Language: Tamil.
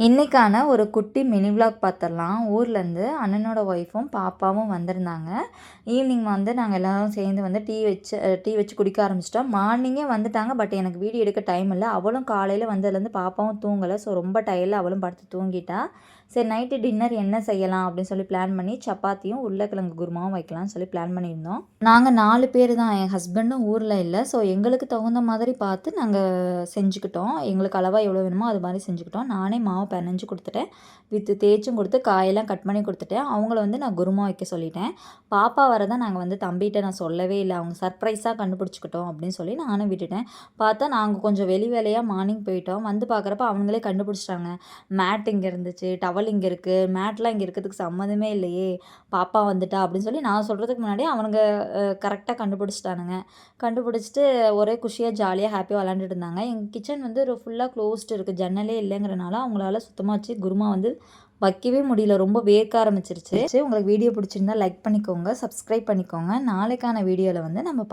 இன்றைக்கான ஒரு குட்டி மினி விலாக் பார்த்துடலாம். ஊர்லேருந்து அண்ணனோட ஒய்ஃபும் பாப்பாவும் வந்திருந்தாங்க. ஈவினிங் வந்து நாங்கள் எல்லோரும் சேர்ந்து வந்து டீ வச்சு குடிக்க ஆரம்பிச்சிட்டோம். மார்னிங்கே வந்துட்டாங்க. பட் எனக்கு வீடியோ எடுக்க டைம் இல்லை. அவளும் காலையில் வந்ததுலேருந்து பாப்பாவும் தூங்கலை. ஸோ ரொம்ப டயர்டில் அவளும் படுத்து தூங்கிட்டா. சரி நைட்டு டின்னர் என்ன செய்யலாம் அப்படின்னு சொல்லி பிளான் பண்ணி சப்பாத்தியும் உருளைக்கிழங்கு குருமாவும் வைக்கலாம்னு சொல்லி பிளான் பண்ணியிருந்தோம். நாங்கள் 4 பேர் தான். என் ஹஸ்பண்டும் ஊரில் இல்லை. ஸோ எங்களுக்கு தகுந்த மாதிரி பார்த்து நாங்கள் செஞ்சுக்கிட்டோம். எங்களுக்கு அளவாக எவ்வளோ வேணுமோ அது மாதிரி செஞ்சுக்கிட்டோம். நானே மாவு பிணைஞ்சு கொடுத்துட்டேன். தேய்ச்சும் கொடுத்து காயெல்லாம் கட் பண்ணி கொடுத்துட்டேன். அவங்கள வந்து நான் குருமா வைக்க சொல்லிட்டேன். பாப்பா வரதான் நாங்கள் வந்து தம்பிகிட்ட நான் சொல்லவே இல்லை. அவங்க சர்ப்ரைஸாக கண்டுபிடிச்சிக்கிட்டோம் அப்படின்னு சொல்லி நானும் விட்டுட்டேன். பார்த்தா நாங்கள் கொஞ்சம் வெளி வேலையாக மார்னிங் போயிட்டோம். வந்து பார்க்குறப்ப அவங்களே கண்டுபிடிச்சிட்டாங்க. மேட் இங்கே இருந்துச்சு, டவல் இங்கே இருக்குது, மேட்லாம் இங்கே இருக்கிறதுக்கு சம்மந்தமே இல்லையே, பாப்பா வந்துட்டா அப்படின்னு சொல்லி நான் சொல்கிறதுக்கு முன்னாடி அவனுங்க கரெக்டாக கண்டுபிடிச்சிட்டானுங்க. கண்டுபிடிச்சிட்டு ஒரே குஷியாக ஜாலியாக ஹாப்பியாக விளாண்டுட்டு இருந்தாங்க. எங்கள் கிச்சன் வந்து ஒரு ஃபுல்லாக க்ளோஸ்டு இருக்குது, ஜன்னலே இல்லைங்கிறனால அவங்களால சுத்தமாக வச்சு குருமா வந்து வைக்கவே முடியல. ரொம்ப வேர்க்க ஆரம்பிச்சிருச்சு. உங்களுக்கு வீடியோ பிடிச்சிருந்தா லைக் பண்ணிக்கோங்க, சப்ஸ்கிரைப் பண்ணிக்கோங்க. நாளைக்கான வீடியோவில் வந்து நம்ம